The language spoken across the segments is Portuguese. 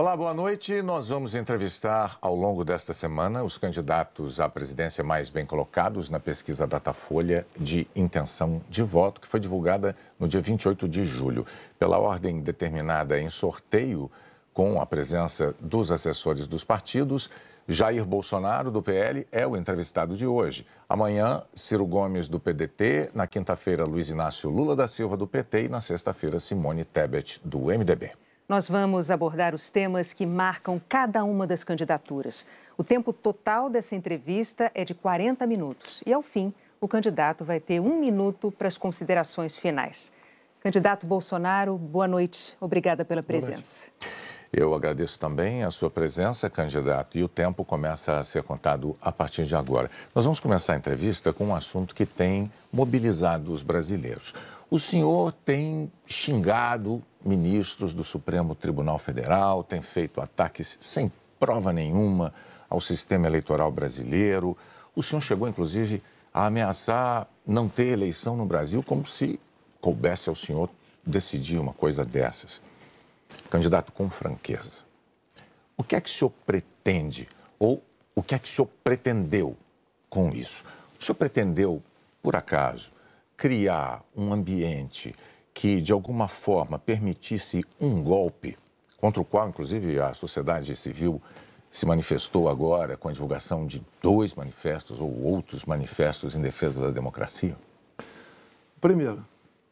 Olá, boa noite. Nós vamos entrevistar ao longo desta semana os candidatos à presidência mais bem colocados na pesquisa Datafolha de intenção de voto, que foi divulgada no dia 28 de julho. Pela ordem determinada em sorteio, com a presença dos assessores dos partidos, Jair Bolsonaro, do PL, é o entrevistado de hoje. Amanhã, Ciro Gomes, do PDT. Na quinta-feira, Luiz Inácio Lula da Silva, do PT. E na sexta-feira, Simone Tebet, do MDB. Nós vamos abordar os temas que marcam cada uma das candidaturas. O tempo total dessa entrevista é de 40 minutos. E, ao fim, o candidato vai ter 1 minuto para as considerações finais. Candidato Bolsonaro, boa noite. Obrigada pela presença. Eu agradeço também a sua presença, candidato, e o tempo começa a ser contado a partir de agora. Nós vamos começar a entrevista com um assunto que tem mobilizado os brasileiros. O senhor tem xingado ministros do Supremo Tribunal Federal, tem feito ataques sem prova nenhuma ao sistema eleitoral brasileiro. O senhor chegou, inclusive, a ameaçar não ter eleição no Brasil, como se coubesse ao senhor decidir uma coisa dessas. Candidato, com franqueza, o que é que o senhor pretende ou o que é que o senhor pretendeu com isso? O senhor pretendeu, por acaso, criar um ambiente que, de alguma forma, permitisse um golpe, contra o qual, inclusive, a sociedade civil se manifestou agora com a divulgação de 2 manifestos ou outros manifestos em defesa da democracia? Primeiro,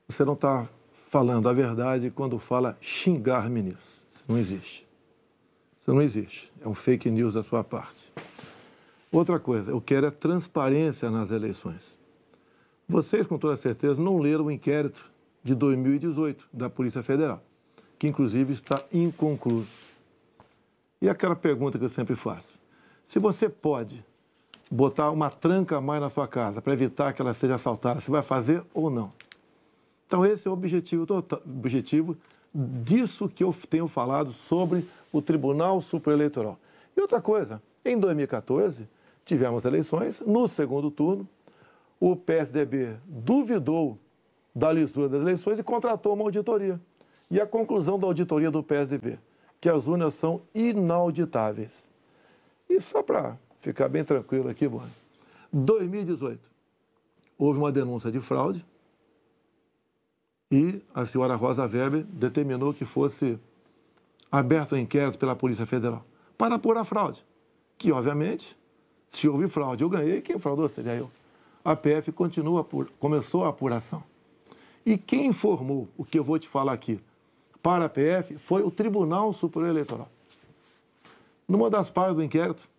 você não está falando a verdade quando fala xingar ministros. Isso não existe. Isso não existe. É um fake news da sua parte. Outra coisa, eu quero é transparência nas eleições. Vocês, com toda certeza, não leram o inquérito de 2018 da Polícia Federal, que inclusive está inconcluso. E aquela pergunta que eu sempre faço: se você pode botar uma tranca a mais na sua casa para evitar que ela seja assaltada, você vai fazer ou não? Então esse é o objetivo disso que eu tenho falado sobre o Tribunal Superior Eleitoral. E outra coisa, em 2014, tivemos eleições, no segundo turno, o PSDB duvidou da lisura das eleições e contratou uma auditoria. E a conclusão da auditoria do PSDB, que as urnas são inauditáveis. E só para ficar bem tranquilo aqui, mano, 2018, houve uma denúncia de fraude e a senhora Rosa Weber determinou que fosse aberto um inquérito pela Polícia Federal para apurar a fraude, que, obviamente, se houve fraude, eu ganhei, quem fraudou seria eu. A PF começou a apuração. E quem informou o que eu vou te falar aqui para a PF foi o Tribunal Superior Eleitoral. Numa das partes do inquérito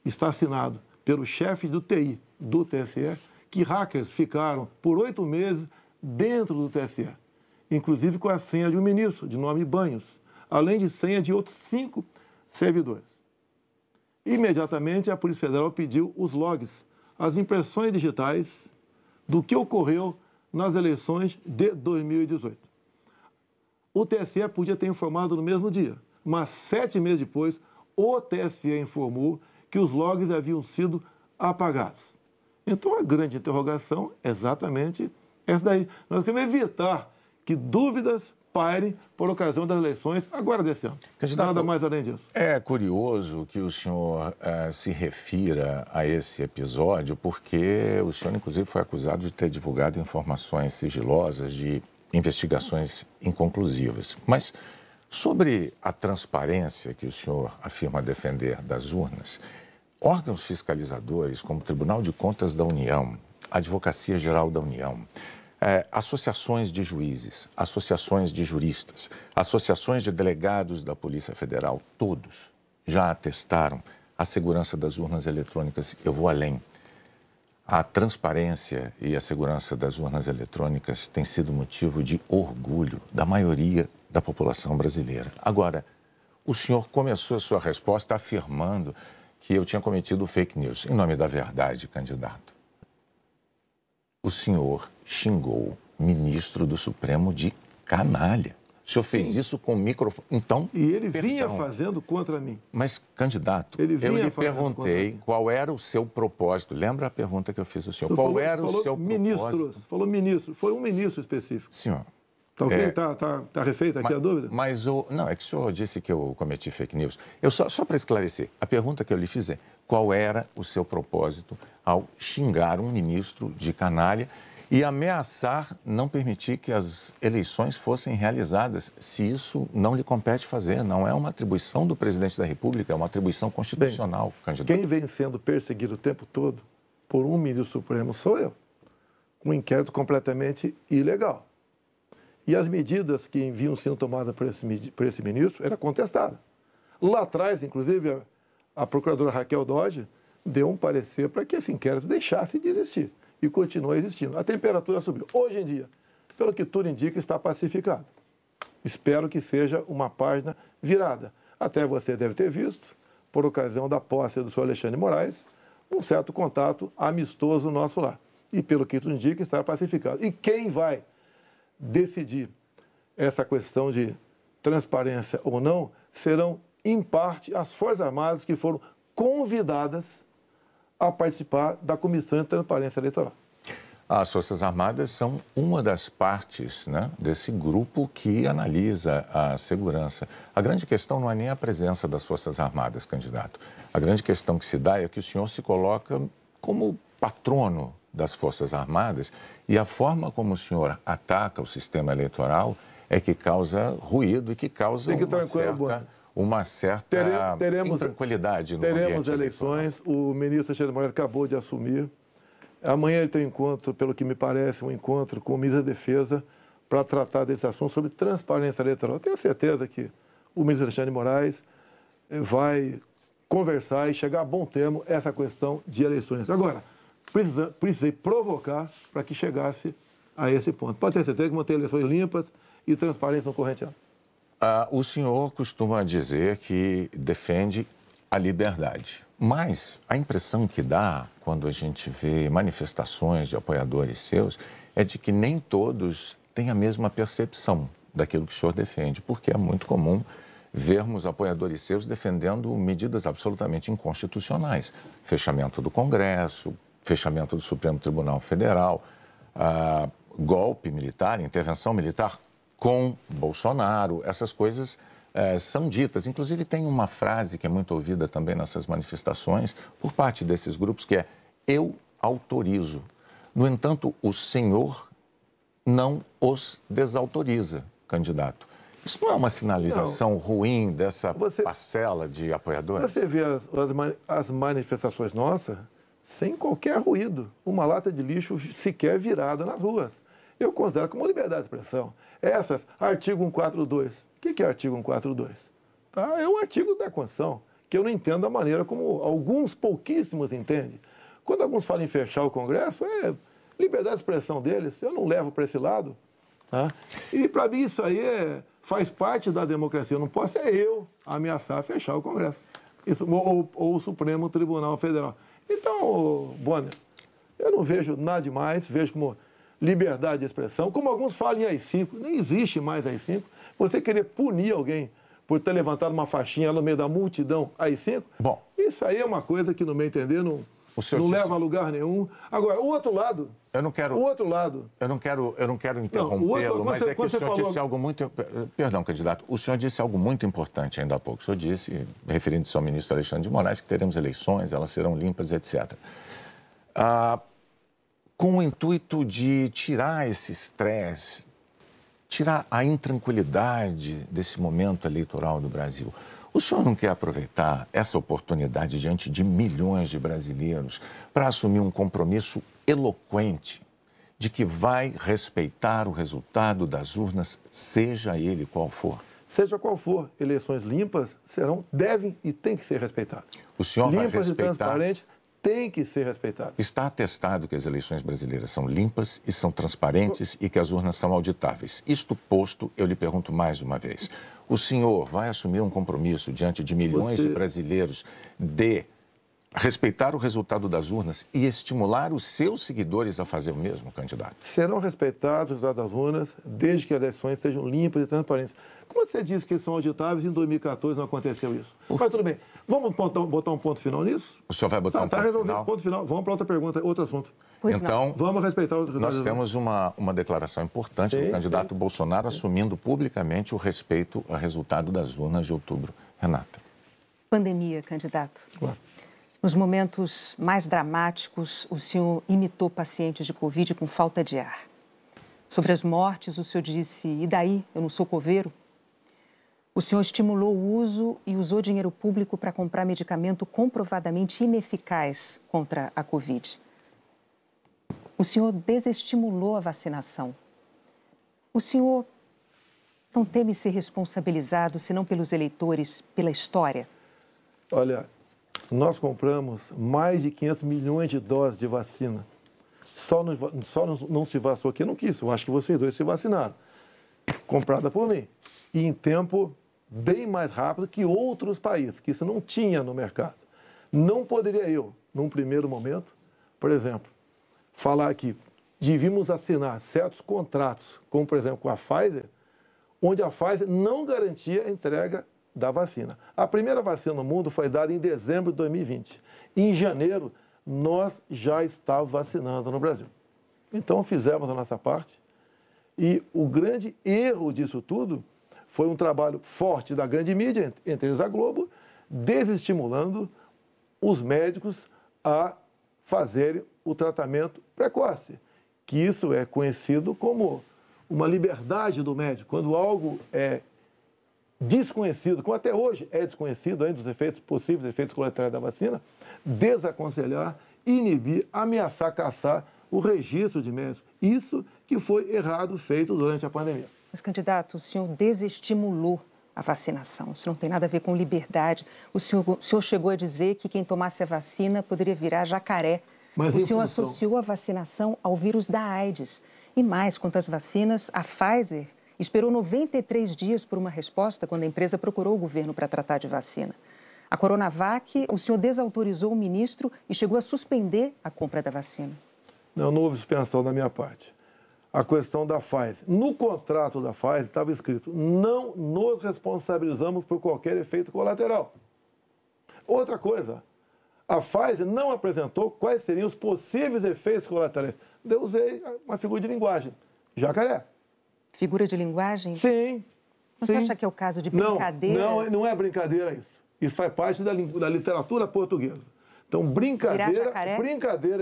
está assinado pelo chefe do TI do TSE que hackers ficaram por 8 meses dentro do TSE, inclusive com a senha de um ministro, de nome Banhos, além de senha de outros 5 servidores. Imediatamente, a Polícia Federal pediu os logs, as impressões digitais do que ocorreu nas eleições de 2018. O TSE podia ter informado no mesmo dia, mas 7 meses depois, o TSE informou que os logs haviam sido apagados. Então, a grande interrogação é exatamente essa daí. Nós queremos evitar que dúvidas pairem por ocasião das eleições agora desse ano. Candidato, nada mais além disso. É curioso que o senhor se refira a esse episódio, porque o senhor, inclusive, foi acusado de ter divulgado informações sigilosas de investigações inconclusivas. Mas sobre a transparência que o senhor afirma defender das urnas, órgãos fiscalizadores como o Tribunal de Contas da União, a Advocacia Geral da União, associações de juízes, associações de juristas, associações de delegados da Polícia Federal, todos já atestaram a segurança das urnas eletrônicas. Eu vou além. A transparência e a segurança das urnas eletrônicas tem sido motivo de orgulho da maioria da população brasileira. Agora, o senhor começou a sua resposta afirmando que eu tinha cometido fake news. Em nome da verdade, candidato, o senhor xingou ministro do Supremo de canalha. O senhor fez isso com o microfone. Então, e ele vinha fazendo contra mim. Mas, candidato, eu lhe perguntei qual era o seu propósito. Lembra a pergunta que eu fiz ao senhor? Qual era o seu propósito? Falou ministro. Foi um ministro específico. Senhor, Tá ok? Tá refeita aqui a dúvida? Mas não, é que o senhor disse que eu cometi fake news. Só para esclarecer, a pergunta que eu lhe fiz é: qual era o seu propósito ao xingar um ministro de canalha e ameaçar não permitir que as eleições fossem realizadas, se isso não lhe compete fazer? Não é uma atribuição do presidente da República, é uma atribuição constitucional, candidato. Quem vem sendo perseguido o tempo todo por um ministro supremo sou eu, com um inquérito completamente ilegal. E as medidas que vinham sendo tomadas por esse ministro eram contestadas. Lá atrás, inclusive, a procuradora Raquel Dodge deu um parecer para que esse inquérito deixasse de existir. E continua existindo. A temperatura subiu. Hoje em dia, pelo que tudo indica, está pacificado. Espero que seja uma página virada. Até você deve ter visto, por ocasião da posse do senhor Alexandre de Moraes, um certo contato amistoso nosso lá. E pelo que tudo indica, está pacificado. E quem vai decidir essa questão de transparência ou não serão, em parte, as Forças Armadas que foram convidadas a participar da Comissão de Transparência Eleitoral. As Forças Armadas são uma das partes, né, desse grupo que analisa a segurança. A grande questão não é nem a presença das Forças Armadas, candidato. A grande questão que se dá é que o senhor se coloca como patrono das Forças Armadas e a forma como o senhor ataca o sistema eleitoral é que causa ruído e que causa uma certa intranquilidade no ambiente eleitoral. Teremos eleições, o ministro Alexandre de Moraes acabou de assumir. Amanhã ele tem um encontro, pelo que me parece, um encontro com o ministro da Defesa para tratar desse assunto sobre transparência eleitoral. Eu tenho certeza que o ministro Alexandre de Moraes vai conversar e chegar a bom termo essa questão de eleições. Agora, precisei provocar para que chegasse a esse ponto. Pode ter certeza que vão ter eleições limpas e transparentes no corrente ano. O senhor costuma dizer que defende a liberdade, mas a impressão que dá quando a gente vê manifestações de apoiadores seus é de que nem todos têm a mesma percepção daquilo que o senhor defende, porque é muito comum vermos apoiadores seus defendendo medidas absolutamente inconstitucionais, fechamento do Congresso, fechamento do Supremo Tribunal Federal, golpe militar, intervenção militar com Bolsonaro, essas coisas são ditas. Inclusive tem uma frase que é muito ouvida também nessas manifestações por parte desses grupos que é: eu autorizo. No entanto, o senhor não os desautoriza, candidato. Isso não é uma sinalização ruim dessa parcela de apoiadores? Você vê as manifestações nossas sem qualquer ruído, uma lata de lixo sequer virada nas ruas. Eu considero como liberdade de expressão. Essas, artigo 142. O que é artigo 142? Tá? É um artigo da Constituição, que eu não entendo da maneira como alguns pouquíssimos entendem. Quando alguns falam em fechar o Congresso, é liberdade de expressão deles, eu não levo para esse lado. Tá? E para mim isso aí faz parte da democracia. Eu não posso eu ameaçar fechar o Congresso. Isso, ou o Supremo Tribunal Federal. Então, Bonner, eu não vejo nada demais, vejo como liberdade de expressão, como alguns falam em AI-5, nem existe mais AI-5. Você querer punir alguém por ter levantado uma faixinha no meio da multidão AI-5, bom, isso aí é uma coisa que, no meu entender, não leva a lugar nenhum. Agora, o outro lado... Eu não quero interrompê-lo, mas é que o senhor disse algo muito... Perdão, candidato. O senhor disse algo muito importante ainda há pouco. O senhor disse, referindo-se ao ministro Alexandre de Moraes, que teremos eleições, elas serão limpas, etc. Com o intuito de tirar esse estresse, tirar a intranquilidade desse momento eleitoral do Brasil, o senhor não quer aproveitar essa oportunidade diante de milhões de brasileiros para assumir um compromisso eloquente de que vai respeitar o resultado das urnas, seja ele qual for? Seja qual for, eleições limpas devem e têm que ser respeitadas. O senhor vai respeitar... Limpas e transparentes têm que ser respeitadas. Está atestado que as eleições brasileiras são limpas e são transparentes e que as urnas são auditáveis. Isto posto, eu lhe pergunto mais uma vez. O senhor vai assumir um compromisso diante de milhões de brasileiros de respeitar o resultado das urnas e estimular os seus seguidores a fazer o mesmo, candidato? Serão respeitados os resultados das urnas, desde que as eleições sejam limpas e transparentes. Como você disse que são auditáveis, em 2014 não aconteceu isso. Mas tudo bem. Vamos botar um ponto final nisso? O senhor vai botar um ponto final? Ponto final. Vamos para outra pergunta, outro assunto. Pois então, não. Vamos respeitar os resultados. Nós temos uma declaração importante do candidato Bolsonaro assumindo publicamente o respeito ao resultado das urnas de outubro. Renata. Pandemia, candidato. Claro. Nos momentos mais dramáticos, o senhor imitou pacientes de Covid com falta de ar. Sobre as mortes, o senhor disse, e daí, eu não sou coveiro? O senhor estimulou o uso e usou dinheiro público para comprar medicamento comprovadamente ineficaz contra a Covid. O senhor desestimulou a vacinação. O senhor não teme ser responsabilizado, senão pelos eleitores, pela história? Olha, nós compramos mais de 500 milhões de doses de vacina. Só não se vacinou aqui, eu não quis. Eu acho que vocês dois se vacinaram. Comprada por mim. E em tempo bem mais rápido que outros países, que isso não tinha no mercado. Não poderia eu, num primeiro momento, por exemplo, falar que devíamos assinar certos contratos, como, por exemplo, com a Pfizer, onde a Pfizer não garantia a entrega da vacina. A primeira vacina no mundo foi dada em dezembro de 2020. Em janeiro, nós já estávamos vacinando no Brasil. Então, fizemos a nossa parte. E o grande erro disso tudo foi um trabalho forte da grande mídia, entre eles a Globo, desestimulando os médicos a fazerem o tratamento precoce, que isso é conhecido como uma liberdade do médico. Quando algo é desconhecido, como até hoje é desconhecido ainda os efeitos possíveis, efeitos colaterais da vacina, desaconselhar, inibir, ameaçar, caçar o registro de médicos. Isso que foi errado feito durante a pandemia. Mas, candidato, o senhor desestimulou a vacinação. Isso não tem nada a ver com liberdade. O senhor chegou a dizer que quem tomasse a vacina poderia virar jacaré. Mas o senhor associou a vacinação ao vírus da AIDS. E mais, quanto às vacinas, a Pfizer esperou 93 dias por uma resposta quando a empresa procurou o governo para tratar de vacina. A Coronavac, o senhor desautorizou o ministro e chegou a suspender a compra da vacina. Não houve suspensão da minha parte. A questão da Pfizer. No contrato da Pfizer estava escrito: não nos responsabilizamos por qualquer efeito colateral. Outra coisa, a Pfizer não apresentou quais seriam os possíveis efeitos colaterais. Eu usei uma figura de linguagem, jacaré. Figura de linguagem? Sim. Mas você acha que é o caso de brincadeira? Não é brincadeira isso. Isso faz parte da literatura portuguesa. Então, brincadeira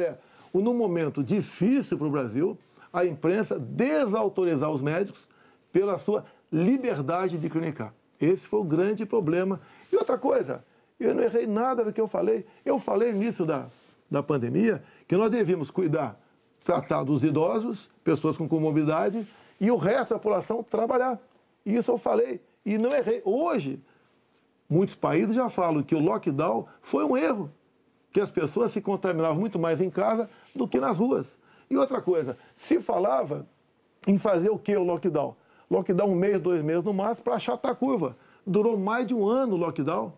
é, num momento difícil para o Brasil, a imprensa desautorizar os médicos pela sua liberdade de clinicar. Esse foi o grande problema. E outra coisa, eu não errei nada do que eu falei. Eu falei no início da pandemia que nós devíamos tratar dos idosos, pessoas com comorbidade, e o resto da população trabalhar. Isso eu falei e não errei. Hoje, muitos países já falam que o lockdown foi um erro, que as pessoas se contaminavam muito mais em casa do que nas ruas. E outra coisa, se falava em fazer o que o lockdown? Lockdown 1 mês, 2 meses no máximo para achatar a curva. Durou mais de 1 ano o lockdown.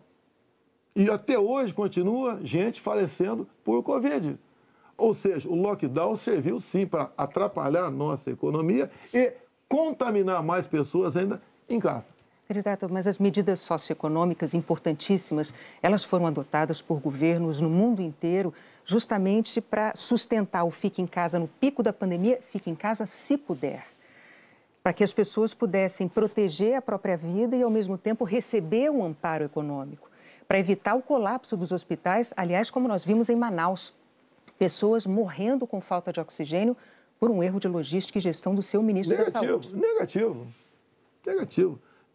E até hoje continua gente falecendo por Covid. Ou seja, o lockdown serviu sim para atrapalhar a nossa economia e contaminar mais pessoas ainda em casa. Candidato, mas as medidas socioeconômicas importantíssimas, elas foram adotadas por governos no mundo inteiro justamente para sustentar o fique em casa no pico da pandemia, fique em casa se puder. Para que as pessoas pudessem proteger a própria vida e, ao mesmo tempo, receber um amparo econômico. Para evitar o colapso dos hospitais, aliás, como nós vimos em Manaus. Pessoas morrendo com falta de oxigênio por um erro de logística e gestão do seu ministro da Saúde. Negativo.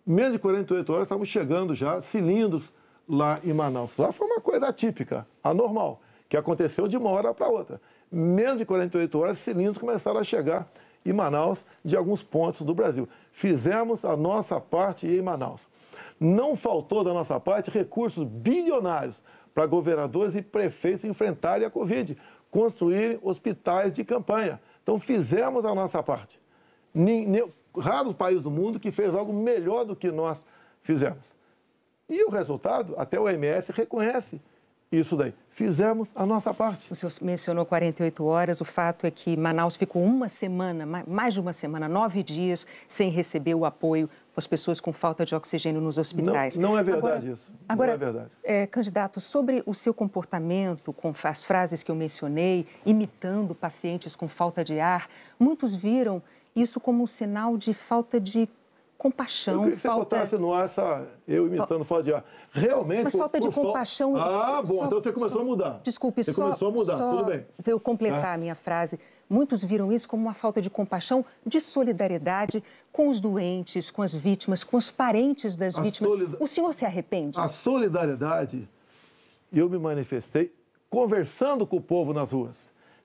Menos de 48 horas estavam chegando já cilindros lá em Manaus. Lá foi uma coisa atípica, anormal, que aconteceu de uma hora para outra. Menos de 48 horas, cilindros começaram a chegar em Manaus de alguns pontos do Brasil. Fizemos a nossa parte em Manaus. Não faltou da nossa parte recursos bilionários para governadores e prefeitos enfrentarem a Covid, construírem hospitais de campanha. Então, fizemos a nossa parte. Raros países do mundo que fez algo melhor do que nós fizemos. E o resultado, até o OMS reconhece isso daí. Fizemos a nossa parte. O senhor mencionou 48 horas, o fato é que Manaus ficou uma semana, mais de uma semana, 9 dias, sem receber o apoio das pessoas com falta de oxigênio nos hospitais. Não é verdade isso. Agora, não é verdade. Candidato, sobre o seu comportamento, com as frases que eu mencionei, imitando pacientes com falta de ar, muitos viram isso como um sinal de falta de compaixão. Eu queria que você botasse no ar eu imitando falta de ar. Realmente... Mas falta de compaixão... Então você começou a mudar. Desculpe, você começou a mudar, tudo bem. Eu completar a minha frase. Muitos viram isso como uma falta de compaixão, de solidariedade com os doentes, com as vítimas, com os parentes das vítimas. O senhor se arrepende? A solidariedade, eu me manifestei conversando com o povo nas ruas,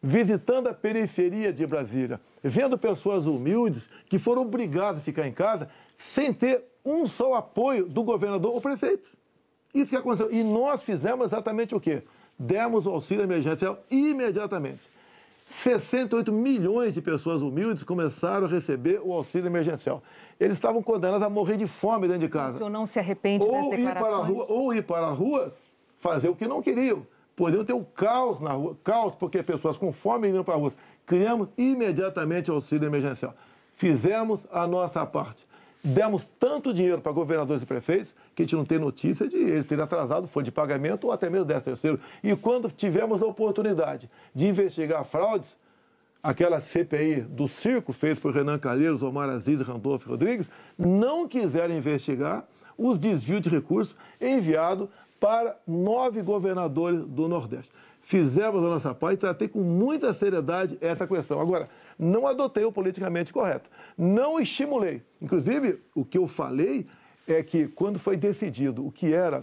visitando a periferia de Brasília, vendo pessoas humildes que foram obrigadas a ficar em casa sem ter um só apoio do governador ou prefeito. Isso que aconteceu. E nós fizemos exatamente o quê? Demos o auxílio emergencial imediatamente. 68 milhões de pessoas humildes começaram a receber o auxílio emergencial. Eles estavam condenados a morrer de fome dentro de casa. O senhor não se arrepende das declarações? Ou ir para as ruas, fazer o que não queriam. Poderiam ter um caos na rua, caos porque pessoas com fome iam para a rua. Criamos imediatamente o auxílio emergencial. Fizemos a nossa parte. Demos tanto dinheiro para governadores e prefeitos que a gente não tem notícia de eles terem atrasado folha de pagamento ou até mesmo 13º. E quando tivemos a oportunidade de investigar fraudes, aquela CPI do circo feita por Renan Calheiros, Omar Aziz e Randolfo Rodrigues, não quiseram investigar os desvios de recursos enviados para 9 governadores do Nordeste. Fizemos a nossa parte e tratei com muita seriedade essa questão. Agora, não adotei o politicamente correto. Não estimulei. Inclusive, o que eu falei é que quando foi decidido o que era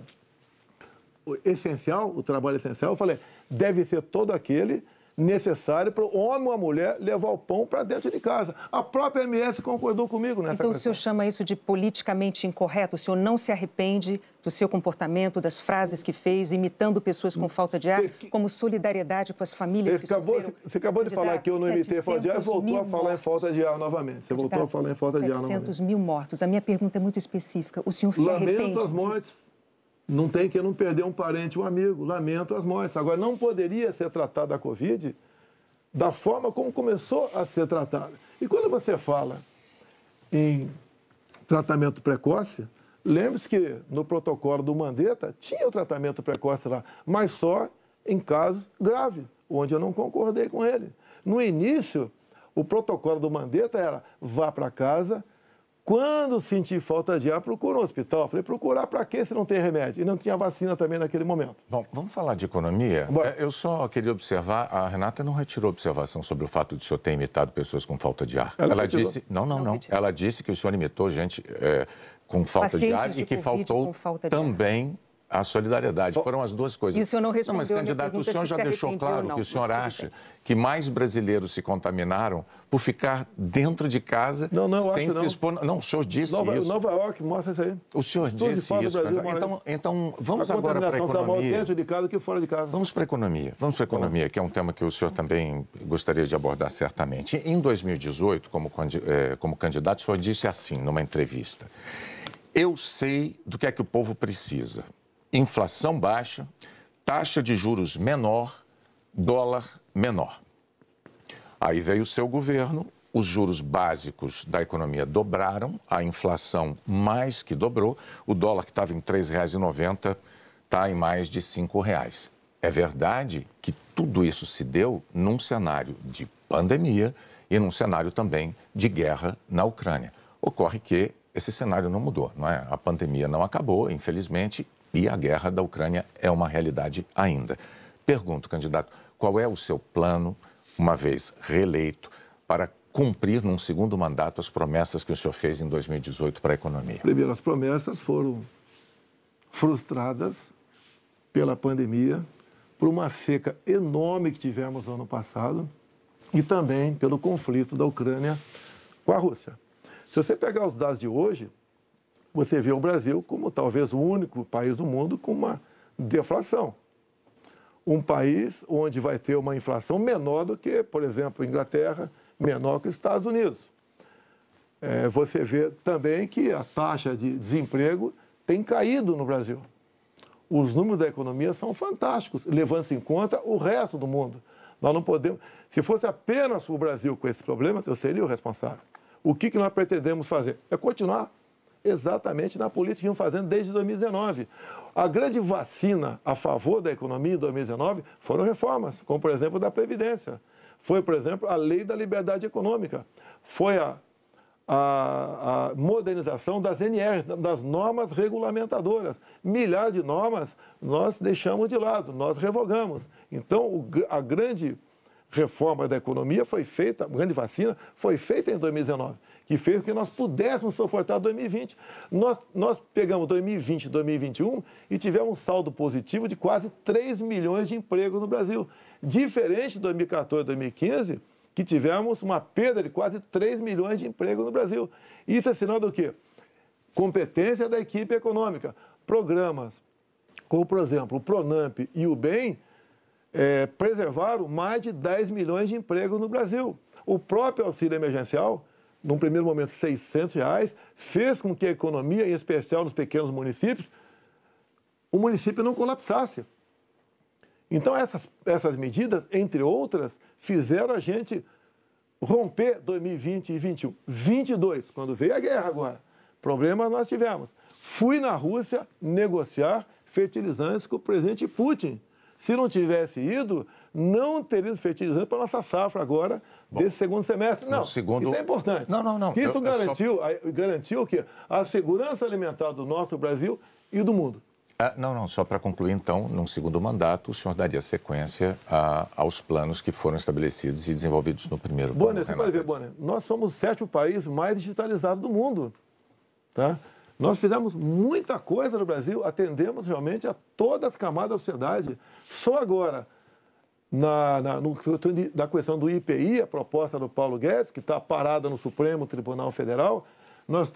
essencial, o trabalho essencial, eu falei, deve ser todo aquele necessário para o homem ou a mulher levar o pão para dentro de casa. A própria MS concordou comigo nessa questão. Então, o senhor chama isso de politicamente incorreto? O senhor não se arrepende do seu comportamento, das frases que fez, imitando pessoas com falta de ar, como solidariedade com as famílias que sofreram? Você acabou de falar que eu não imitei falta de ar e voltou a falar em falta de ar novamente. Você voltou a falar em falta de ar novamente. 700 mil mortos. A minha pergunta é muito específica. O senhor se arrepende Lamento as mortes. Não tem que não perder um parente, um amigo. Lamento as mortes. Agora, não poderia ser tratada a Covid da forma como começou a ser tratada. E quando você fala em tratamento precoce, lembre-se que no protocolo do Mandetta tinha o tratamento precoce lá, mas só em casos graves, onde eu não concordei com ele. No início, o protocolo do Mandetta era vá para casa. Quando sentir falta de ar, procura um hospital. Eu falei, procurar para quê se não tem remédio? E não tinha vacina também naquele momento. Bom, vamos falar de economia? Eu só queria observar, a Renata não retirou observação sobre o fato de o senhor ter imitado pessoas com falta de ar. Ela disse... Não. Ela disse que o senhor imitou gente com falta de ar e que faltou também a solidariedade. Foram as duas coisas. E o senhor não respondeu mas, candidato, o senhor já deixou claro que o senhor acha que mais brasileiros se contaminaram por ficar dentro de casa sem se expor... Não, o senhor disse isso. Nova York mostra isso aí. O senhor disse isso. Então, vamos agora para a economia. Dentro de casa que fora de casa. Vamos para a economia. Vamos para a economia, que é um tema que o senhor também gostaria de abordar certamente. Em 2018, como candidato, o senhor disse assim, numa entrevista: eu sei do que é que o povo precisa. Inflação baixa, taxa de juros menor, dólar menor. Aí veio o seu governo, os juros básicos da economia dobraram, a inflação mais que dobrou, o dólar que estava em R$ 3,90 está em mais de R$ 5,00. É verdade que tudo isso se deu num cenário de pandemia e num cenário também de guerra na Ucrânia. Ocorre que esse cenário não mudou, não é? A pandemia não acabou, infelizmente, e a guerra da Ucrânia é uma realidade ainda. Pergunto, candidato, qual é o seu plano, uma vez reeleito, para cumprir num segundo mandato as promessas que o senhor fez em 2018 para a economia? Primeiro, as promessas foram frustradas pela pandemia, por uma seca enorme que tivemos no ano passado e também pelo conflito da Ucrânia com a Rússia. Se você pegar os dados de hoje, você vê o Brasil como talvez o único país do mundo com uma deflação. Um país onde vai ter uma inflação menor do que, por exemplo, a Inglaterra, menor que os Estados Unidos. Você vê também que a taxa de desemprego tem caído no Brasil. os números da economia são fantásticos, levando-se em conta o resto do mundo. Nós não podemos... Se fosse apenas o Brasil com esses problemas, eu seria o responsável. O que nós pretendemos fazer? É continuar exatamente na política que vimos fazendo desde 2019. A grande vacina a favor da economia em 2019 foram reformas, como, por exemplo, da Previdência. Foi, por exemplo, a Lei da Liberdade Econômica. Foi a modernização das NRs, das normas regulamentadoras. Milhares de normas nós deixamos de lado, nós revogamos. Então, a grande reforma da economia foi feita, a grande vacina foi feita em 2019, que fez com que nós pudéssemos suportar 2020. Nós pegamos 2020 e 2021 e tivemos um saldo positivo de quase 3 milhões de empregos no Brasil. Diferente de 2014 e 2015, que tivemos uma perda de quase 3 milhões de empregos no Brasil. Isso é sinal do quê? Competência da equipe econômica. Programas como, por exemplo, o Pronamp e o BEM preservaram mais de 10 milhões de empregos no Brasil. O próprio auxílio emergencial, num primeiro momento R$ 600, fez com que a economia, em especial nos pequenos municípios, o município não colapsasse. Então, essas medidas, entre outras, fizeram a gente romper 2020 e 2021. 22, quando veio a guerra agora, problemas nós tivemos. Fui na Rússia negociar fertilizantes com o presidente Putin. Se não tivesse ido, não teria fertilizante para a nossa safra agora, desse segundo semestre. Não, isso é importante. Não. Isso garantiu o quê? A segurança alimentar do nosso Brasil e do mundo. Só para concluir, então, num segundo mandato, o senhor daria sequência aos planos que foram estabelecidos e desenvolvidos no primeiro plano. Bonner, você pode ver, Bonner, nós somos o 7º país mais digitalizado do mundo. Tá? Nós fizemos muita coisa no Brasil, atendemos realmente a todas as camadas da sociedade. Só agora, na questão do IPI, a proposta do Paulo Guedes, que está parada no Supremo Tribunal Federal, nós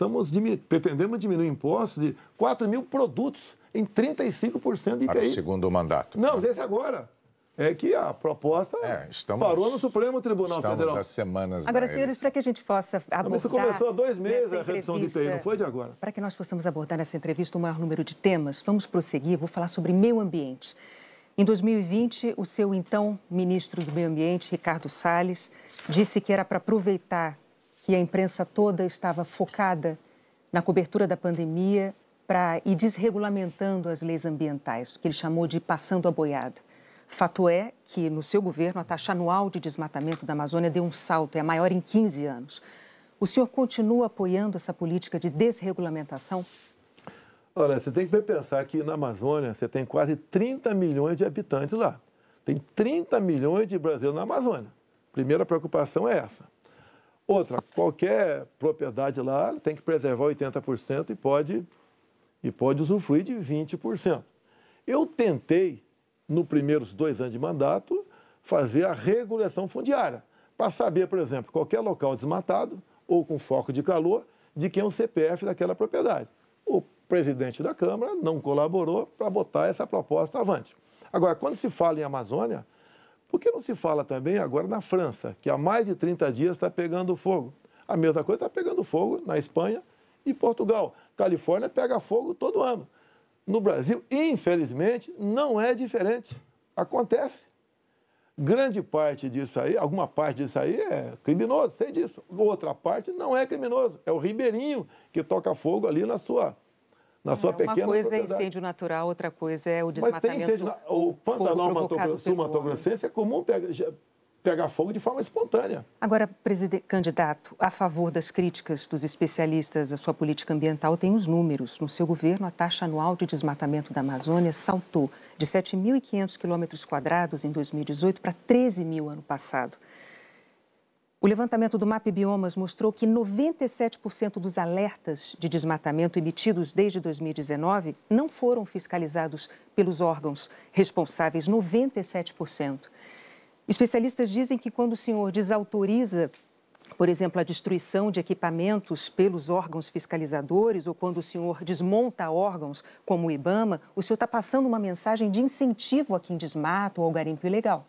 pretendemos diminuir impostos de 4 mil produtos em 35% de IPI. Para o segundo mandato. Não, desse agora. É que a proposta parou no Supremo Tribunal Federal. Estamos há semanas... Agora, senhores, para que a gente possa abordar... Isso começou há 2 meses a redução de IPI, não foi de agora. Para que nós possamos abordar nessa entrevista o maior número de temas, vamos prosseguir, vou falar sobre meio ambiente. Em 2020, o seu então ministro do Meio Ambiente, Ricardo Salles, disse que era para aproveitar que a imprensa toda estava focada na cobertura da pandemia para ir desregulamentando as leis ambientais, o que ele chamou de passando a boiada. Fato é que, no seu governo, a taxa anual de desmatamento da Amazônia deu um salto, é a maior em 15 anos. O senhor continua apoiando essa política de desregulamentação? Olha, você tem que pensar que na Amazônia você tem quase 30 milhões de habitantes lá. Tem 30 milhões de brasileiros na Amazônia. Primeira preocupação é essa. Outra, qualquer propriedade lá tem que preservar 80% e pode usufruir de 20%. Eu tentei, nos primeiros 2 anos de mandato, fazer a regulação fundiária, para saber, por exemplo, qualquer local desmatado ou com foco de calor, de quem é o CPF daquela propriedade. O presidente da Câmara não colaborou para botar essa proposta avante. Agora, quando se fala em Amazônia, por que não se fala também agora na França, que há mais de 30 dias está pegando fogo? A mesma coisa está pegando fogo na Espanha e Portugal. Califórnia pega fogo todo ano. No Brasil, infelizmente, não é diferente. Acontece. Grande parte disso aí, alguma parte disso aí é criminoso, sei disso. Outra parte não é criminoso. É o ribeirinho que toca fogo ali na sua pequena Uma coisa propriedade. É incêndio natural, outra coisa é o desmatamento. Mas tem incêndio, o Pantanal Sul-Mato-Grossense é comum pegar fogo de forma espontânea. Agora, candidato, a favor das críticas dos especialistas à sua política ambiental, tem os números. No seu governo, a taxa anual de desmatamento da Amazônia saltou de 7.500 quilômetros quadrados em 2018 para 13 mil ano passado. O levantamento do MAP Biomas mostrou que 97% dos alertas de desmatamento emitidos desde 2019 não foram fiscalizados pelos órgãos responsáveis, 97%. Especialistas dizem que quando o senhor desautoriza, por exemplo, a destruição de equipamentos pelos órgãos fiscalizadores ou quando o senhor desmonta órgãos como o IBAMA, o senhor está passando uma mensagem de incentivo a quem desmata ou ao garimpo ilegal.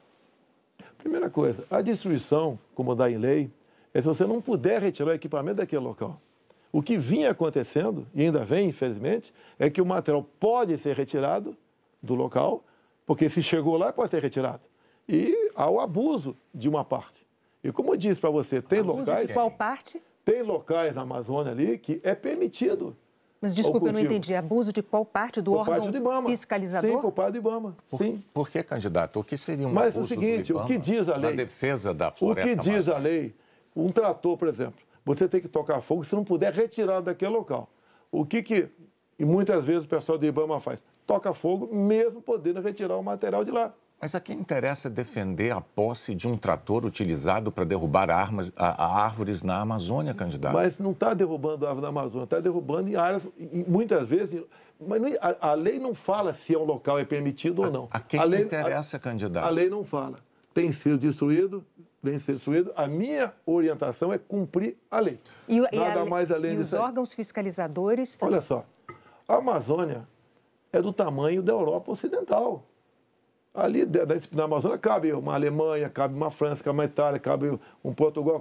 Primeira coisa, a destruição, como dá em lei, é se você não puder retirar o equipamento daquele local. O que vinha acontecendo, e ainda vem, infelizmente, é que o material pode ser retirado, do local, porque se chegou lá, pode ser retirado. E há o abuso de uma parte. E como eu disse para você, tem locais... De qual parte? Tem locais na Amazônia ali que é permitido. Mas desculpa, eu não entendi. Abuso de qual parte? Do órgão fiscalizador? Sim, por parte do IBAMA. Sim. Por que, candidato? O que seria um Mas abuso o seguinte, do IBAMA, o que diz a lei... na defesa da floresta O que diz amazônica? a lei, um trator, por exemplo, você tem que tocar fogo se não puder retirar daquele local. O que e muitas vezes o pessoal do IBAMA faz? Toca fogo mesmo podendo retirar o material de lá. Mas a quem interessa defender a posse de um trator utilizado para derrubar árvores na Amazônia, candidato? Mas não está derrubando árvore na Amazônia, está derrubando em áreas, muitas vezes... Mas a lei não fala se é um local é permitido ou não. A quem interessa, candidato? A lei não fala. Tem sido destruído, vem ser destruído. A minha orientação é cumprir a lei. Nada mais além disso. E os órgãos fiscalizadores... Olha só, a Amazônia é do tamanho da Europa Ocidental. Ali na Amazônia cabe uma Alemanha, cabe uma França, cabe uma Itália, cabe um Portugal,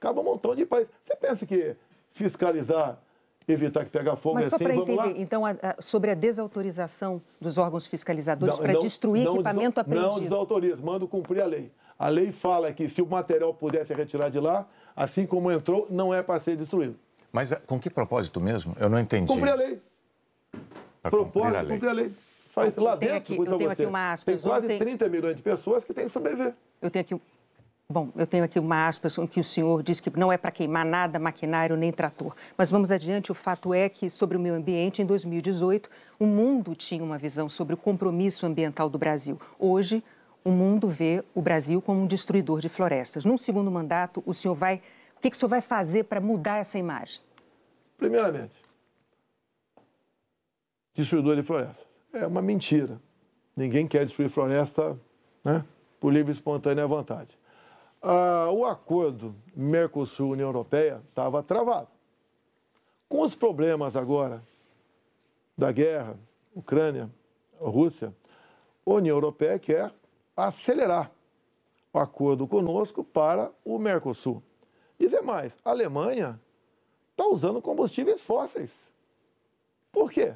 cabe um montão de países. Você pensa que fiscalizar, evitar que pegue fogo Mas é só assim, para vamos entender, lá? então, sobre a desautorização dos órgãos fiscalizadores para destruir equipamento apreendido. Não desautoriza, manda cumprir a lei. A lei fala que se o material pudesse retirar de lá, assim como entrou, não é para ser destruído. Mas com que propósito mesmo? Eu não entendi. Cumprir a lei. Propõe cumprir a lei. Faz lá dentro, eu tenho aqui uma aspas. Tem quase 30 milhões de pessoas que têm que sobreviver. Eu tenho aqui uma aspas em que o senhor diz que não é para queimar nada, maquinário nem trator. Mas vamos adiante, o fato é que, sobre o meio ambiente, em 2018, o mundo tinha uma visão sobre o compromisso ambiental do Brasil. Hoje, o mundo vê o Brasil como um destruidor de florestas. Num segundo mandato, o que o senhor vai fazer para mudar essa imagem? Primeiramente, destruidor de florestas. É uma mentira. Ninguém quer destruir floresta, né, por livre e espontânea vontade. O acordo Mercosul-União Europeia estava travado. Com os problemas agora da guerra, Ucrânia, Rússia, a União Europeia quer acelerar o acordo conosco para o Mercosul. Dizer mais, a Alemanha está usando combustíveis fósseis. Por quê?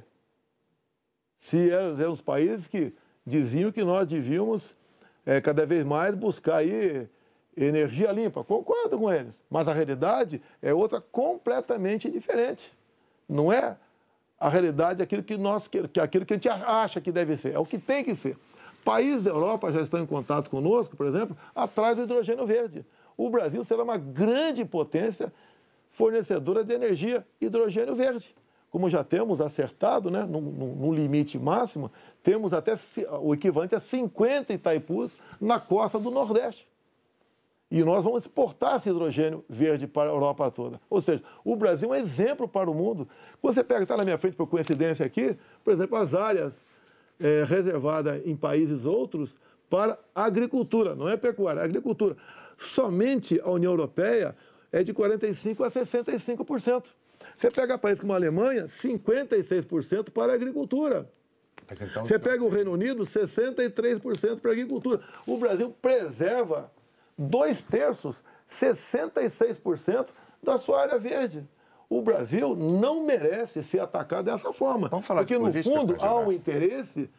Se eram os países que diziam que nós devíamos cada vez mais buscar aí energia limpa. Concordo com eles, mas a realidade é outra completamente diferente. Não é a realidade aquilo que a gente acha que deve ser, é o que tem que ser. Países da Europa já estão em contato conosco, por exemplo, atrás do hidrogênio verde. O Brasil será uma grande potência fornecedora de energia hidrogênio verde. Como já temos acertado, né, no limite máximo, temos até o equivalente a 50 Itaipus na costa do Nordeste. E nós vamos exportar esse hidrogênio verde para a Europa toda. Ou seja, o Brasil é um exemplo para o mundo. Você pega, está na minha frente por coincidência aqui, por exemplo, as áreas reservadas em países outros para agricultura, não é pecuária, é agricultura. Somente a União Europeia é de 45% a 65%. Você pega países como a Alemanha, 56% para a agricultura. Então, você pega o Reino Unido, 63% para a agricultura. O Brasil preserva 2/3, 66% da sua área verde. O Brasil não merece ser atacado dessa forma. Vamos falar porque, no fundo, há um interesse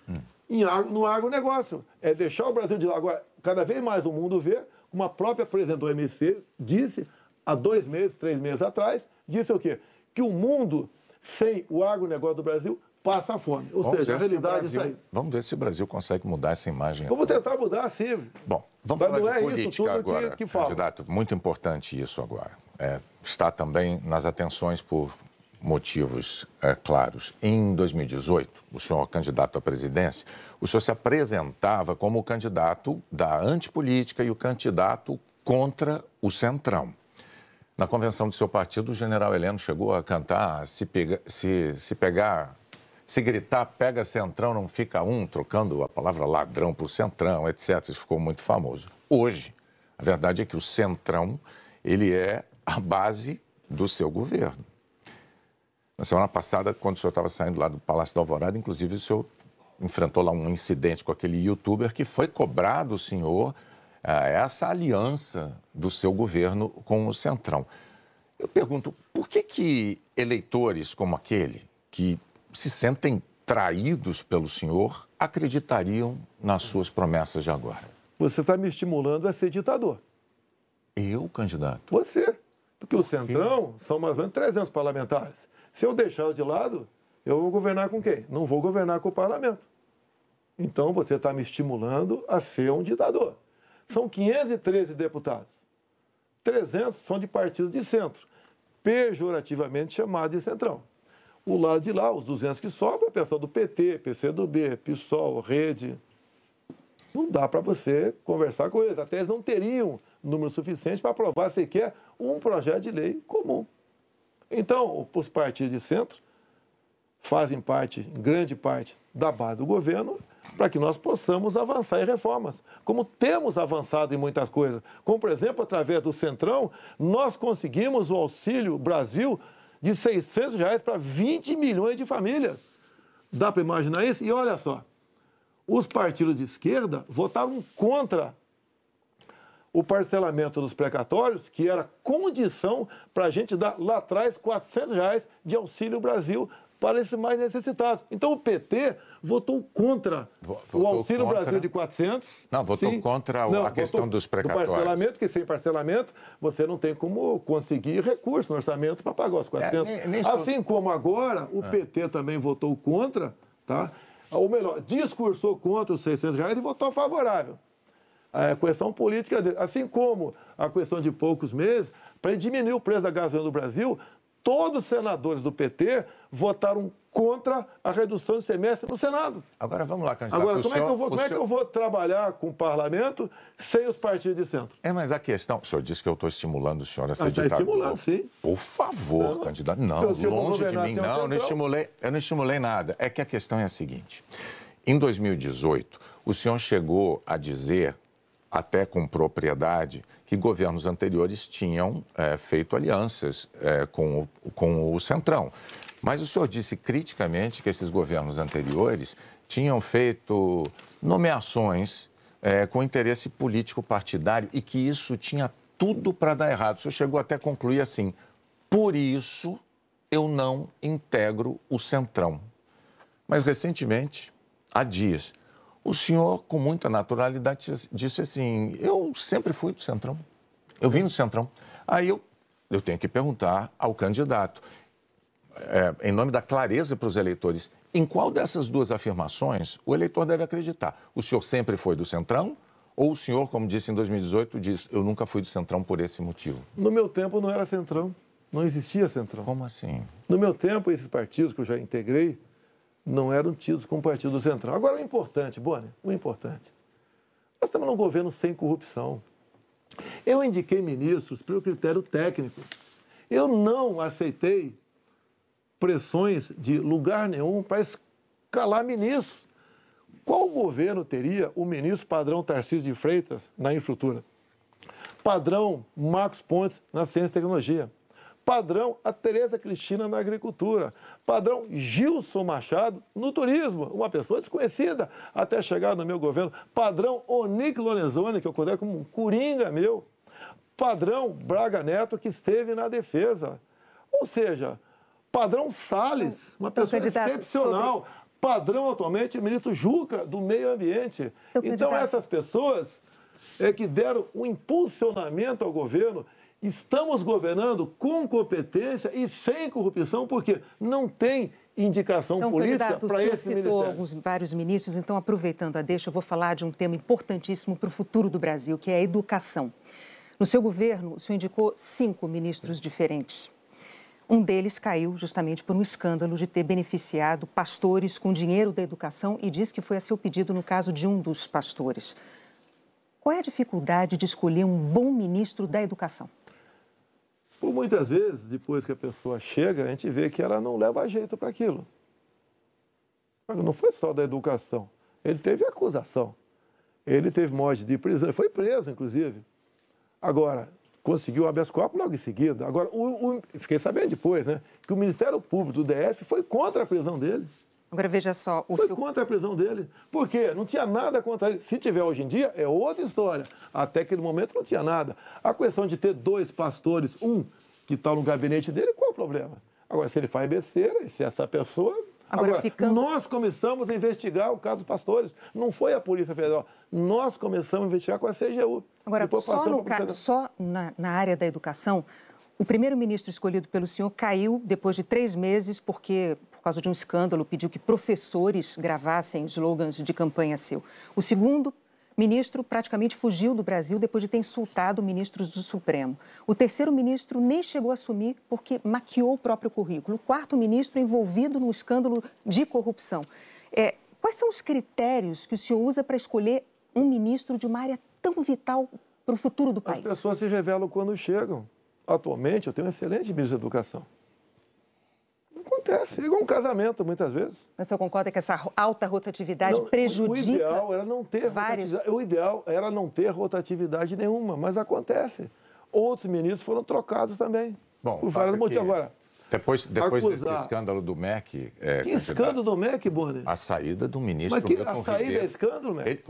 no agronegócio. É deixar o Brasil de lado. Agora, cada vez mais o mundo vê, como a própria presidente do OMC disse há 2 meses, 3 meses atrás, disse o quê? Que o mundo, sem o agronegócio do Brasil, passa fome. Ou seja, a realidade está aí. Vamos ver se o Brasil consegue mudar essa imagem. Vamos tentar mudar, sim. Bom, vamos falar de política agora, candidato. Muito importante isso agora. Está também nas atenções por motivos claros. Em 2018, o senhor candidato à presidência, o senhor se apresentava como o candidato da antipolítica e o candidato contra o Centrão. Na convenção do seu partido, o general Heleno chegou a cantar se gritar, pega Centrão, não fica um, trocando a palavra ladrão por Centrão, etc. Isso ficou muito famoso. Hoje, a verdade é que o Centrão, ele é a base do seu governo. Na semana passada, quando o senhor estava saindo lá do Palácio da Alvorada, inclusive o senhor enfrentou lá um incidente com aquele youtuber que foi cobrar do senhor essa aliança do seu governo com o Centrão. Eu pergunto, por que eleitores como aquele, que se sentem traídos pelo senhor, acreditariam nas suas promessas de agora? Você está me estimulando a ser ditador. Eu, candidato? Você. Porque o Centrão são mais ou menos 300 parlamentares. Se eu deixar de lado, eu vou governar com quem? Não vou governar com o parlamento. Então, você está me estimulando a ser um ditador. São 513 deputados. 300 são de partidos de centro, pejorativamente chamados de centrão. O lado de lá, os 200 que sobram, é o pessoal do PT, PCdoB, PSOL, Rede. Não dá para você conversar com eles. Até eles não teriam número suficiente para aprovar sequer um projeto de lei comum. Então, os partidos de centro fazem parte, em grande parte, da base do governo para que nós possamos avançar em reformas, como temos avançado em muitas coisas. Como, por exemplo, através do Centrão, nós conseguimos o Auxílio Brasil de R$600 para 20 milhões de famílias. Dá para imaginar isso? E olha só, os partidos de esquerda votaram contra o parcelamento dos precatórios, que era condição para a gente dar lá atrás R$400 de Auxílio Brasil para esses mais necessitados. Então o PT votou contra o Auxílio Brasil de 400. Não, votou contra a questão dos precatórios. Do parcelamento, que sem parcelamento você não tem como conseguir recurso no orçamento para pagar os 400. Assim como agora o PT também votou contra, tá? Ou melhor, discursou contra os R$600 e votou favorável. A questão política dele. Assim como a questão de poucos meses, para diminuir o preço da gasolina no Brasil, todos os senadores do PT votaram contra a redução de semestre no Senado. Agora, vamos lá, candidato. Agora, como é que eu vou trabalhar com o parlamento sem os partidos de centro? Mas a questão... O senhor disse que eu estou estimulando o senhor a ser ditador. Está estimulando, sim. Por favor, candidato. Não, longe de mim, não. Eu não estimulei nada. É que a questão é a seguinte. Em 2018, o senhor chegou a dizer, até com propriedade, que governos anteriores tinham feito alianças com o Centrão. Mas o senhor disse criticamente que esses governos anteriores tinham feito nomeações com interesse político partidário e que isso tinha tudo para dar errado. O senhor chegou até a concluir assim: por isso eu não integro o Centrão. Mas recentemente, há dias, o senhor, com muita naturalidade, disse assim: eu sempre fui do Centrão, eu vim do Centrão. Aí eu tenho que perguntar ao candidato, em nome da clareza para os eleitores, em qual dessas duas afirmações o eleitor deve acreditar? O senhor sempre foi do Centrão ou o senhor, como disse em 2018, diz: eu nunca fui do Centrão por esse motivo? No meu tempo não era Centrão, não existia Centrão. Como assim? No meu tempo, esses partidos que eu já integrei não eram tidos como partido do Centrão. Agora, o importante, Boni, o importante, nós estamos num governo sem corrupção. Eu indiquei ministros pelo critério técnico. Eu não aceitei pressões de lugar nenhum para escalar ministros. Qual governo teria o ministro padrão Tarcísio de Freitas na infraestrutura? Padrão Marcos Pontes na ciência e tecnologia? Padrão a Tereza Cristina na agricultura? Padrão Gilson Machado no turismo? Uma pessoa desconhecida até chegar no meu governo. Padrão Onic Lorenzoni, que eu considero como um coringa meu. Padrão Braga Neto, que esteve na defesa. Ou seja, padrão Salles, uma pessoa excepcional. Padrão, atualmente, o ministro Juca, do Meio Ambiente. Então, essas pessoas que deram um impulsionamento ao governo. Estamos governando com competência e sem corrupção, porque não tem indicação política para esse ministério. O senhor citou vários ministros, então, aproveitando a deixa, eu vou falar de um tema importantíssimo para o futuro do Brasil, que é a educação. No seu governo, o senhor indicou 5 ministros diferentes. Um deles caiu justamente por um escândalo de ter beneficiado pastores com dinheiro da educação e diz que foi a seu pedido no caso de um dos pastores. Qual é a dificuldade de escolher um bom ministro da educação? Por muitas vezes, depois que a pessoa chega, a gente vê que ela não leva jeito para aquilo. Não foi só da educação. Ele teve acusação. Ele teve morte de prisão. Ele foi preso, inclusive. Agora, conseguiu o habeas corpus logo em seguida. Agora, fiquei sabendo depois, né, que o Ministério Público do DF foi contra a prisão dele. Agora, veja só... Foi contra a prisão dele. Por quê? Não tinha nada contra ele. Se tiver hoje em dia, é outra história. Até aquele momento não tinha nada. A questão de ter 2 pastores, um que está no gabinete dele, qual o problema? Agora, se ele faz besteira, se essa pessoa Agora, nós começamos a investigar o caso dos pastores. Não foi a Polícia Federal. Nós começamos a investigar com a CGU. Agora, só na área da educação, o primeiro-ministro escolhido pelo senhor caiu depois de 3 meses por causa de um escândalo, pediu que professores gravassem slogans de campanha seu. O segundo ministro praticamente fugiu do Brasil depois de ter insultado ministros do Supremo. O terceiro ministro nem chegou a assumir porque maquiou o próprio currículo. O quarto ministro envolvido no escândalo de corrupção. Quais são os critérios que o senhor usa para escolher um ministro de uma área tão vital para o futuro do país? As pessoas se revelam quando chegam. Atualmente, eu tenho um excelente ministro da Educação. Não acontece. É igual um casamento, muitas vezes. Mas o senhor concorda que essa alta rotatividade prejudica? O ideal era não ter rotatividade. O ideal era não ter rotatividade nenhuma, mas acontece. Outros ministros foram trocados também. Bom, por vários motivos. Agora, depois desse escândalo do MEC... que escândalo do MEC, Boni? A saída do ministro Milton Ribeiro. A saída é escândalo, MEC?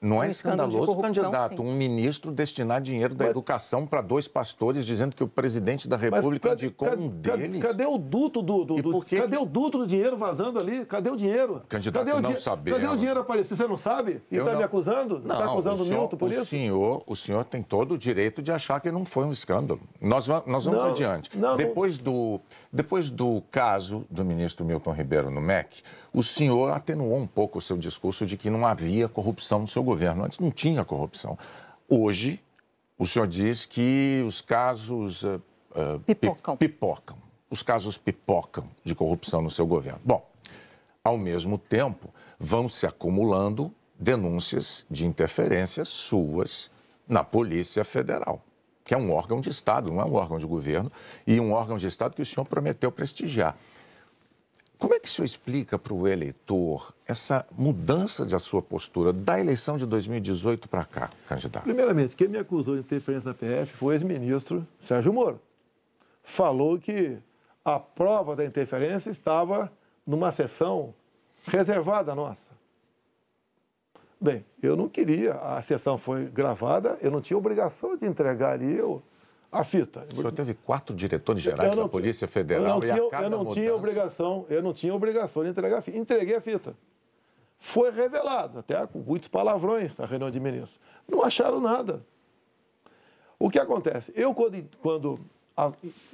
Não é escandaloso, candidato. Sim. Um ministro destinar dinheiro da educação para 2 pastores, dizendo que o presidente da República indicou um deles. Cadê o duto cadê o duto do dinheiro vazando ali? Cadê o dinheiro? Candidato, não sabemos. Cadê o dinheiro aparecer? Você não sabe? E está me acusando? Não, está acusando o Milton por isso? O senhor tem todo o direito de achar que não foi um escândalo. Nós vamos adiante. Depois do caso do ministro Milton Ribeiro no MEC, o senhor atenuou um pouco o seu discurso de que não havia corrupção no seu governo. Antes não tinha corrupção. Hoje, o senhor diz que os casos pipocam. Os casos pipocam de corrupção no seu governo. Bom, ao mesmo tempo, vão se acumulando denúncias de interferências suas na Polícia Federal, que é um órgão de Estado, não é um órgão de governo, e um órgão de Estado que o senhor prometeu prestigiar. Como é que o senhor explica para o eleitor essa mudança da sua postura da eleição de 2018 para cá, candidato? Primeiramente, quem me acusou de interferência na PF foi o ex-ministro Sérgio Moro. Falou que a prova da interferência estava numa sessão reservada nossa. Bem, eu não queria, a sessão foi gravada, eu não tinha obrigação de entregar ali a fita. O senhor teve 4 diretores gerais da Polícia Federal e a cada eu não tinha obrigação de entregar a fita. Entreguei a fita. Foi revelado, até com muitos palavrões na reunião de ministros. Não acharam nada. O que acontece? Eu, quando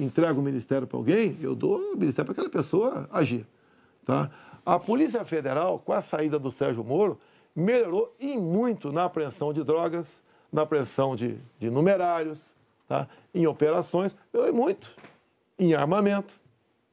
entrego o ministério para alguém, eu dou o ministério para aquela pessoa agir. Tá? A Polícia Federal, com a saída do Sérgio Moro, melhorou e muito na apreensão de drogas, na apreensão de numerários, tá? Em operações, melhorou muito. Em armamento,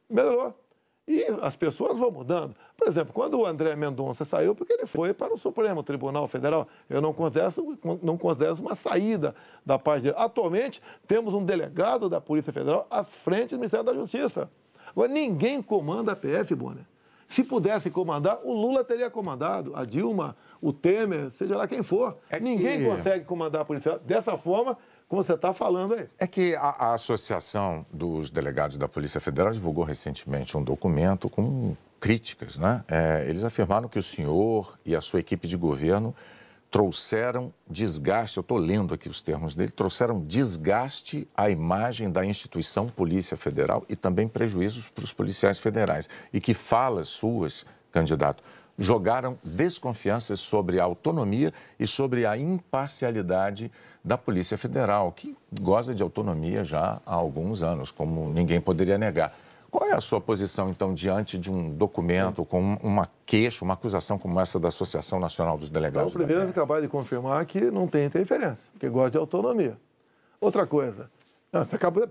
melhorou. E as pessoas vão mudando. Por exemplo, quando o André Mendonça saiu, porque ele foi para o Supremo Tribunal Federal, eu não considero uma saída da paz dele. Atualmente, temos um delegado da Polícia Federal à frente do Ministério da Justiça. Agora, ninguém comanda a PF, Bonner. Se pudesse comandar, o Lula teria comandado, a Dilma, o Temer, seja lá quem for. Ninguém consegue comandar a Polícia dessa forma como você está falando aí. É que a Associação dos Delegados da Polícia Federal divulgou recentemente um documento com críticas, né? Eles afirmaram que o senhor e a sua equipe de governo trouxeram desgaste, eu estou lendo aqui os termos dele, trouxeram desgaste à imagem da instituição Polícia Federal e também prejuízos para os policiais federais. E que falas suas, candidato, jogaram desconfianças sobre a autonomia e sobre a imparcialidade da Polícia Federal, que goza de autonomia já há alguns anos, como ninguém poderia negar. Qual é a sua posição, então, diante de um documento com uma queixa, uma acusação como essa da Associação Nacional dos Delegados? Então, primeiro, acabar de confirmar que não tem interferência, que gosta de autonomia. Outra coisa,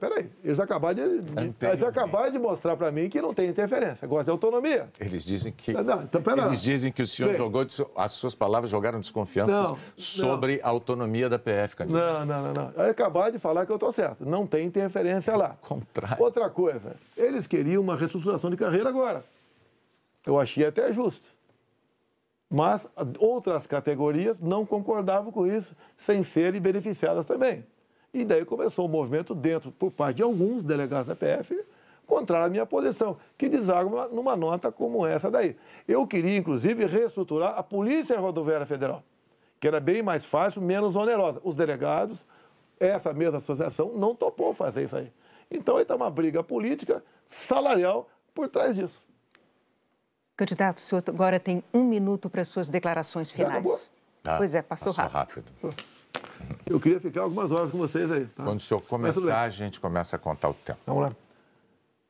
peraí, eles acabaram de mostrar para mim que não tem interferência, gosta de autonomia. Eles dizem que, eles dizem que o senhor jogou, as suas palavras jogaram desconfianças sobre a autonomia da PF, candidato. Não. Acabaram de falar que eu estou certo, não tem interferência lá. Contrário. Outra coisa, eles queriam uma reestruturação de carreira agora. Eu achei até justo. Mas outras categorias não concordavam com isso, sem serem beneficiadas também. E daí começou um movimento por parte de alguns delegados da PF, contrário à minha posição, que deságua numa nota como essa daí. Eu queria, inclusive, reestruturar a Polícia Rodoviária Federal, que era bem mais fácil, menos onerosa. Os delegados, essa mesma associação, não topou fazer isso aí. Então, aí está uma briga política, salarial, por trás disso. Candidato, o senhor agora tem 1 minuto para suas declarações finais. Pois é, passou rápido. Eu queria ficar algumas horas com vocês aí. Tá? Quando o senhor começar, a gente começa a contar o tempo. Vamos lá. O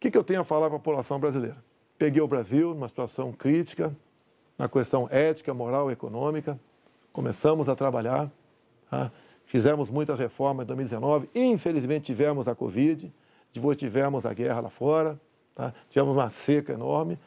que eu tenho a falar para a população brasileira? Peguei o Brasil numa situação crítica, na questão ética, moral e econômica. Começamos a trabalhar, tá? Fizemos muitas reformas em 2019. Infelizmente, tivemos a Covid, depois tivemos a guerra lá fora, tá? Tivemos uma seca enorme.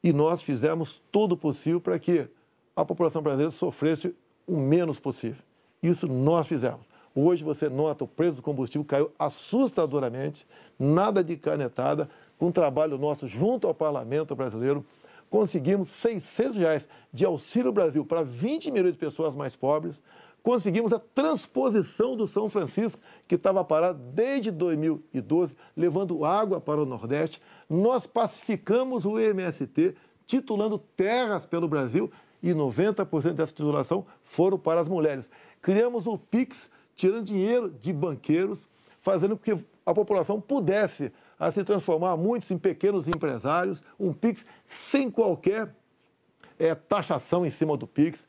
E nós fizemos tudo o possível para que a população brasileira sofresse o menos possível. Isso nós fizemos. Hoje você nota o preço do combustível caiu assustadoramente, nada de canetada, com o trabalho nosso junto ao Parlamento brasileiro, conseguimos R$600 de Auxílio Brasil para 20 milhões de pessoas mais pobres, conseguimos a transposição do São Francisco, que estava parado desde 2012, levando água para o Nordeste. Nós pacificamos o MST, titulando terras pelo Brasil, e 90% dessa titulação foram para as mulheres. Criamos o PIX, tirando dinheiro de banqueiros, fazendo com que a população pudesse se transformar muitos em pequenos empresários, um PIX sem qualquer taxação em cima do PIX.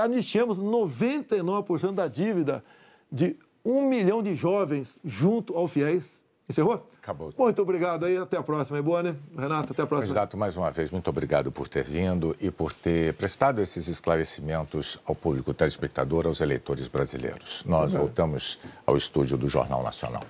Anistiamos 99% da dívida de 1 milhão de jovens junto ao FIES. Encerrou? Acabou. Muito obrigado aí, até a próxima. É boa, né? Renato, até a próxima. Candidato, mais uma vez, muito obrigado por ter vindo e por ter prestado esses esclarecimentos ao público telespectador, aos eleitores brasileiros. Nós voltamos ao estúdio do Jornal Nacional.